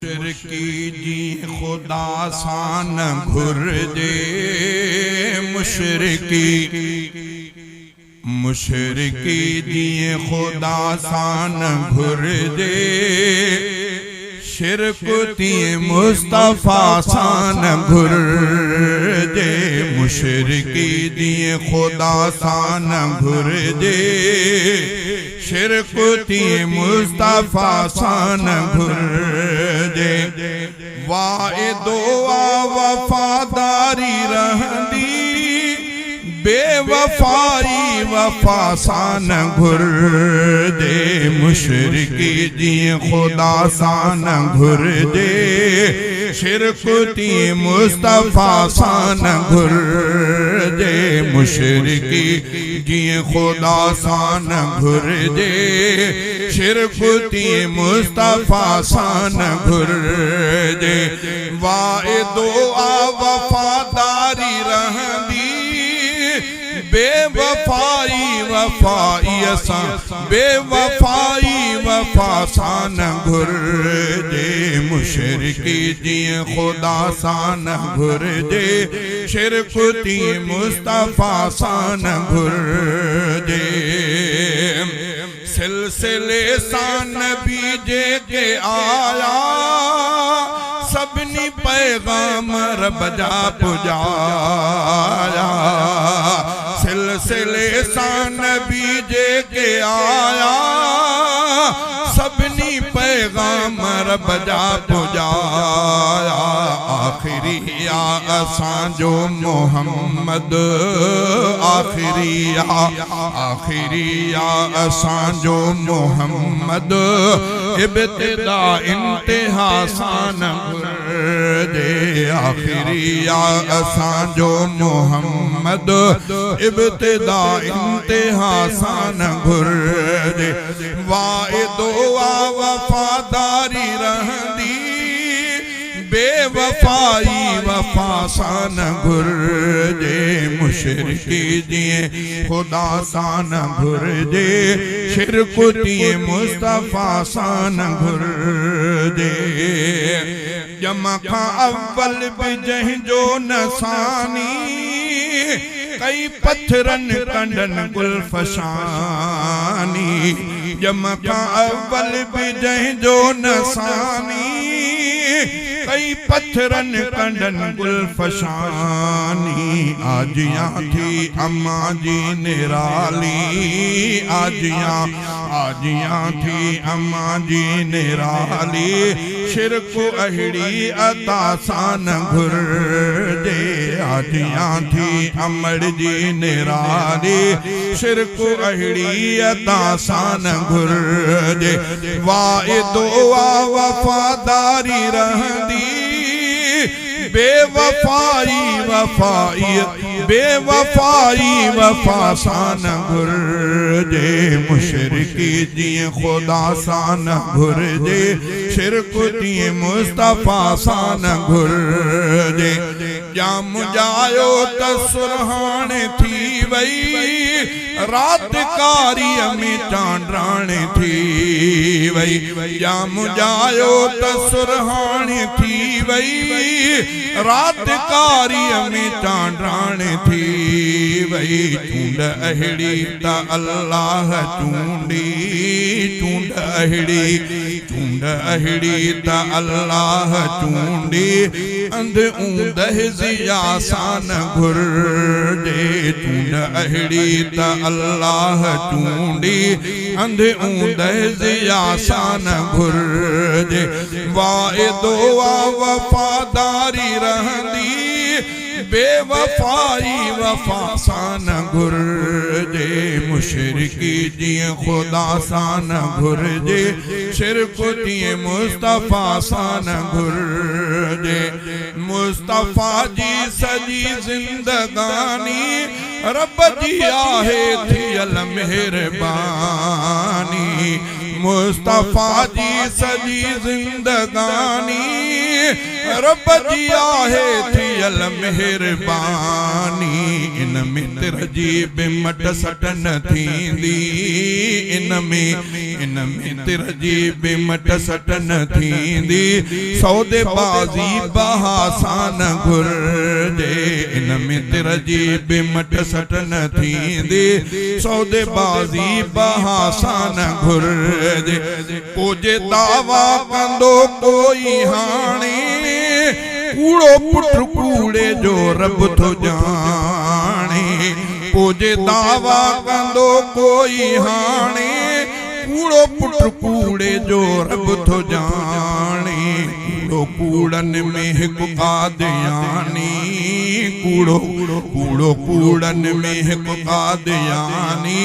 मुशरिकी जी खुदा सान घुर दे मुशरिकी जी खुदा सान घुर दे शिरकुती मुस्तफा सान घुर दे मुशरिकी जी खुदा सान घुर दे शिरकुती मुस्तफा सान घुर दे वाइदो वफादारी रहंदी बेवफाई वफा सान घुर दे मुशरिकी जी खुदा सान घुर दे शिरकुती मुस्तफा सान घुर दे मुशरिकी जी खुदा सान घुर दे शिरकुती मुस्तफा सान घुर दे वाइदो वफादारी रहंदी बेवफाई वफाई असा बेवफाई वफा सान घुर दे मुशरिकी जी खुदा सान घुर दे शिरकुती मुस्तफा सान घुर दे सिलसिले सान बीजे के आया सबनी पैगाम रब जा पुजाया सिलसिले सान बीजे के आया सबनी पैगाम रब जा पुजाया आखिरी या असां जो मोहम्मद आखिरी या असां जो मोहम्मद इब्तिदा इंतहा सान घुर दे आखिरी या असां जो मोहम्मद इब्तिदा इंतहा सान घुर दे वाइदो वफादारी रहंदी बेवफाई वफा सान घुर दे मुशरिकी जी खुदा सान घुर दे शिरकुती मुस्तफा सान घुर दे जमा खां अव्वल भी जंहिंजो नसानी कई पत्थरन कंडन गुलफशानी जमा खां अव्वल भी जंहिंजो नसानी कई पत्थरन कंडन गुलफशानी आजियां थी अम्मा जी निराली आजियां थी अम्मा जी निराली शिरक अहिड़ी अता सान घुर दे आजियां थी अमर जी निराली शिरक अहिड़ी अता सान घुर दे वाइदो वफादारी रहंदी बेवफाई वफा सान घुर दे मुशरिकी जी खुदा सान घुर दे शिरकुती मुस्तफा सान घुर दे जाम जायो त सुरहान थी वई रात कारी में चांड्राण थी वई जाम जायो त सुरहान थी वई रात कारी में चांड्राण थी वई चूंड अहिड़ी त अल्लाह चूंडी चूंड अहिड़ी त अल्लाह चूंडी अंध ऊंदह जिया सान घुर दे चूंड अहिड़ी त अल्लाह चूंडी अंध ऊंदह जिया सान घुर दे वाइदो वफादारी रहंदी बेवफाई वफा सान घुर दे मुशरिकी जी खुदा सान घुर दे शिरकुती मुस्तफा सान घुर दे मुस्तफा जी सजी जिंदगानी रब जी आहे थियल मेहरबानी मुस्तफा जी सजी जिंदगानी रब जी आहे थियल मेहरबानी इन में तिरजी बिमट सट न थींदी इन में तिरजी बिमट सट न थींदी सौदे बाज़ी बहासान घुर्जे इन में तिरजी बिमट सट न थींदी सौदे बाज़ी बहासान घुर्जे पोजे दावा कंदो कोई हाणे कूड़ो पुट कूड़े जो रब थो जाने पोजे दावा कंदो कोई हाणे कूड़ो पुट कूड़े जो रब थो जाने कूड़ो कूड़न में हिकु कादियानी कूड़ो कूड़न में हिकु कादियानी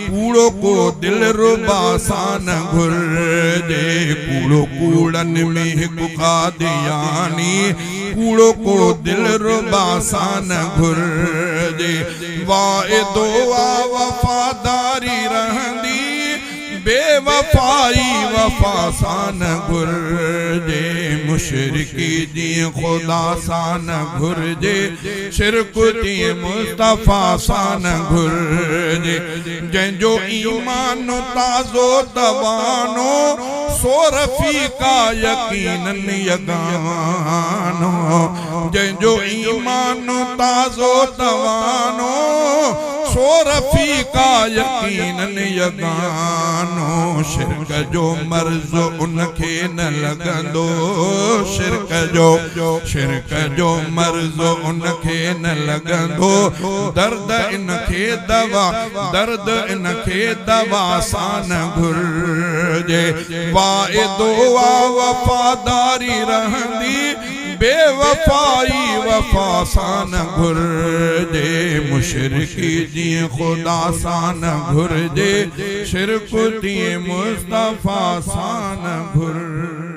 कूड़ो को दिल रुबा सान घुर्जे कूड़ो कूड़न में हिकु कादियानी कूड़ो को दिल रुबा सान घुर्जे वाइदो वफादारी रहंदी बेवफाई वफा सान घुर्जे मुशरिकी जी खुदा सान घुर्जे शिरक जी मुस्तफा सान घुर्जे जंहिंजो ईमान ताज़ो तवानो सो रफ़ीका यकीनन यगानो जंहिंजो ईमान ताज़ो तवानो सो रफ़ीका यकीनन यगानो शिरक जो मर्ज़ उनखे न लॻंदो शिरक जो मर्ज़ उनखे न लॻंदो दर्द इनखे दवा सां न घुर्जे वाइदो वफादारी रहंदी बेवफाई वफा सां न घुर्जे मुशरिकी जी खुदा सां न घुर्जे शिरक जी मुस्तफा सां न घुर्जे